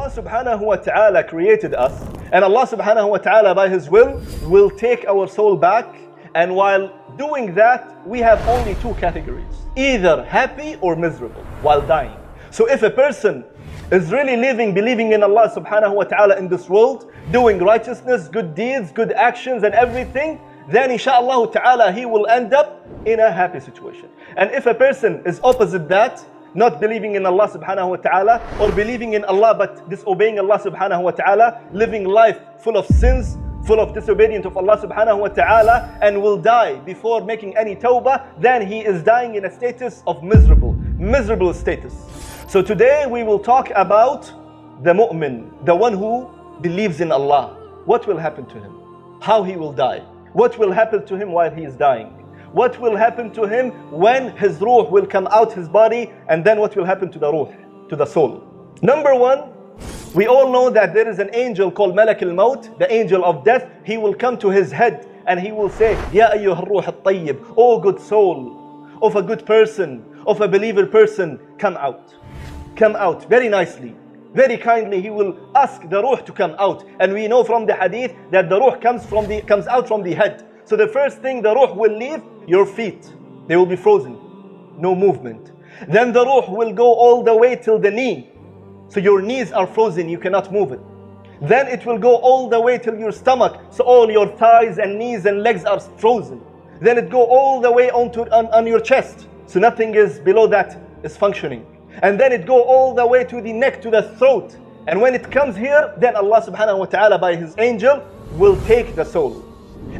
Allah subhanahu wa ta'ala created us, and Allah subhanahu wa ta'ala by His will take our soul back, and while doing that, we have only two categories, either happy or miserable while dying. So if a person is really living, believing in Allah subhanahu wa ta'ala in this world, doing righteousness, good deeds, good actions and everything, then inshaAllah ta'ala he will end up in a happy situation. And if a person is opposite that, not believing in Allah subhanahu wa ta'ala, or believing in Allah but disobeying Allah subhanahu wa ta'ala, living life full of sins, full of disobedience of Allah subhanahu wa ta'ala, and will die before making any tawbah, then he is dying in a status of miserable status. So today we will talk about the mu'min, the one who believes in Allah. What will happen to him? How he will die? What will happen to him while he is dying? What will happen to him when his ruh will come out his body, and then what will happen to the ruh, to the soul? Number one, we all know that there is an angel called Malak al-Maut, the angel of death. He will come to his head and he will say, Ya ayyuha ar-ruh at-tayyib, oh good soul of a good person, of a believer person, come out. Come out very nicely, very kindly. He will ask the ruh to come out. And we know from the hadith that the ruh comes out from the head. So the first thing the ruh will leave, your feet. They will be frozen, no movement. Then the ruh will go all the way till the knee. So your knees are frozen, you cannot move it. Then it will go all the way till your stomach. So all your thighs and knees and legs are frozen. Then it go all the way on your chest. So nothing is below that is functioning. And then it go all the way to the neck, to the throat. And when it comes here, then Allah subhanahu wa ta'ala by His angel will take the soul.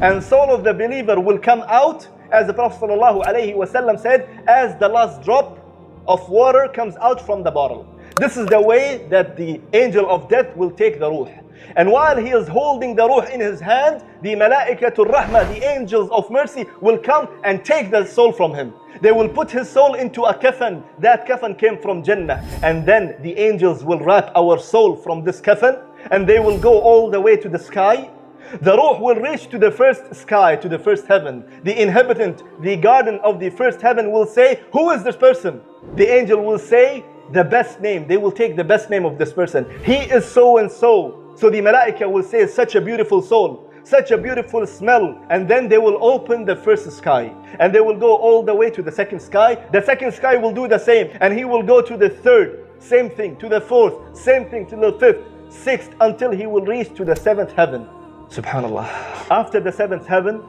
And soul of the believer will come out, as the Prophet sallallahu alaihi wasallam said, as the last drop of water comes out from the bottle. This is the way that the angel of death will take the ruh. And while he is holding the ruh in his hand, the malaikatul rahmah, the angels of mercy, will come and take the soul from him. They will put his soul into a kafan. That kafan came from Jannah. And then the angels will wrap our soul from this kafan, and they will go all the way to the sky. The ruh will reach to the first sky, to the first heaven. The inhabitant, the garden of the first heaven will say, who is this person? The angel will say the best name. They will take the best name of this person. He is so and so. So the malaika will say, such a beautiful soul, such a beautiful smell. And then they will open the first sky. And they will go all the way to the second sky. The second sky will do the same. And he will go to the third, same thing, to the fourth, same thing, to the fifth, sixth, until he will reach to the seventh heaven. Subhanallah. After the seventh heaven,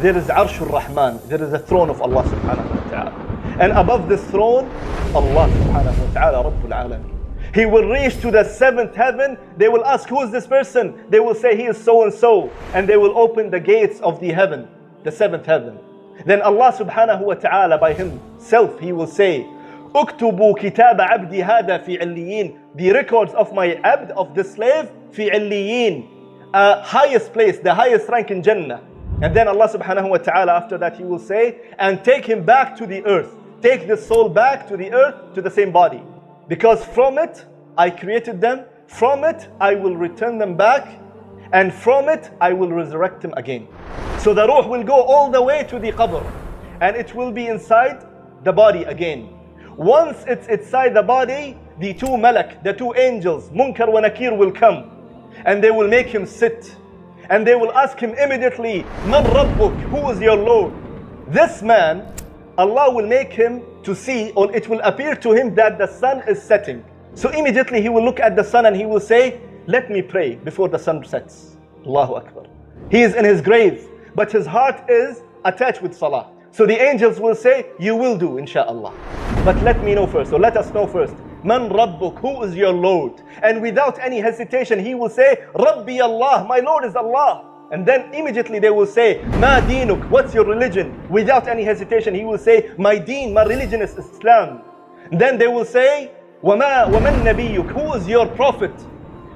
there is Arshur Rahman. There is a throne of Allah subhanahu wa ta'ala. And above this throne, Allah subhanahu wa ta'ala, Rabbul Alameen. He will reach to the seventh heaven. They will ask, who is this person? They will say, he is so and so. And they will open the gates of the heaven, the seventh heaven. Then Allah subhanahu wa ta'ala by Himself, He will say, Uktubu kitab abdi hada fi illiyin. The records of my abd, of the slave, fi illiyin. Highest place, the highest rank in Jannah. And then Allah subhanahu wa ta'ala after that He will say, and take him back to the earth. Take the soul back to the earth, to the same body. Because from it, I created them. From it, I will return them back. And from it, I will resurrect them again. So the ruh will go all the way to the qabr. And it will be inside the body again. Once it's inside the body, the two malak, the two angels, Munkar wa Nakir, will come. And they will make him sit. And they will ask him immediately, Man Rabbuk, who is your Lord? This man, Allah will make him to see, or it will appear to him that the sun is setting. So immediately he will look at the sun and he will say, let me pray before the sun sets. Allahu Akbar. He is in his grave, but his heart is attached with salah. So the angels will say, you will do, insha'Allah. But let me know first, or let us know first. Man Rabbuk, who is your Lord? And without any hesitation, he will say, Rabbi Allah, my Lord is Allah. And then immediately they will say, Ma deenuk, what's your religion? Without any hesitation, he will say, my deen, my religion is Islam. And then they will say, وَمَنْ نَبِيُّكَ, who is your prophet?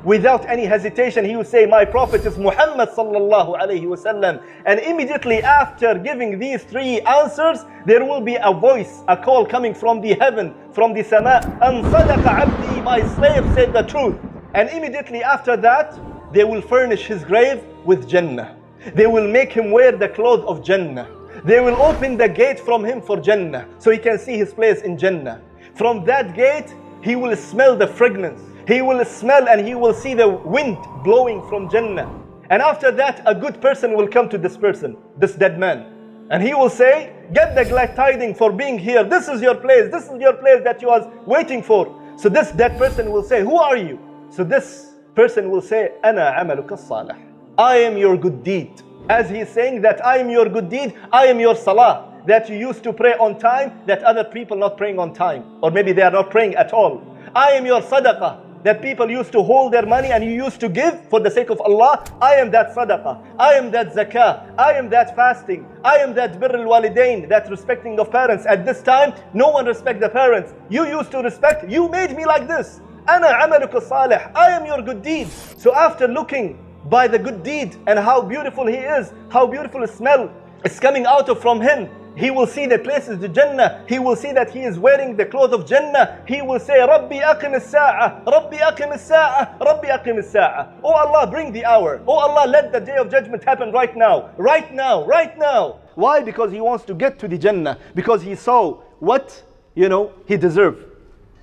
Without any hesitation, he will say, my prophet is Muhammad sallallahu alayhi wasallam. And immediately after giving these three answers, there will be a voice, a call coming from the heaven, from the sama. An sadaqa abdi, my slave said the truth. And immediately after that, they will furnish his grave with Jannah. They will make him wear the clothes of Jannah. They will open the gate from him for Jannah, so he can see his place in Jannah. From that gate, he will smell the fragrance. He will smell and he will see the wind blowing from Jannah. And after that, a good person will come to this person, this dead man. And he will say, get the glad tidings for being here. This is your place. This is your place that you was waiting for. So this dead person will say, who are you? So this person will say, Ana amaluka salih. I am your good deed. As he is saying that I am your good deed, I am your salah. That you used to pray on time, that other people not praying on time. Or maybe they are not praying at all. I am your sadaqah. That people used to hold their money and you used to give for the sake of Allah. I am that sadaqah. I am that zakah. I am that fasting. I am that birr al-walidain, that respecting of parents. At this time, no one respect the parents. You used to respect. You made me like this. Ana amaluka salih. I am your good deed. So after looking by the good deed and how beautiful he is, how beautiful the smell is coming out of from him, he will see the places to Jannah. He will see that he is wearing the clothes of Jannah. He will say, Rabbi aqim as-sa'a, Rabbi aqim as-sa'a, Rabbi aqim as-sa'a. Oh Allah, bring the hour. Oh Allah, let the day of judgment happen right now. Right now, right now. Why? Because he wants to get to the Jannah. Because he saw what, he deserved.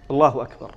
Allahu Akbar.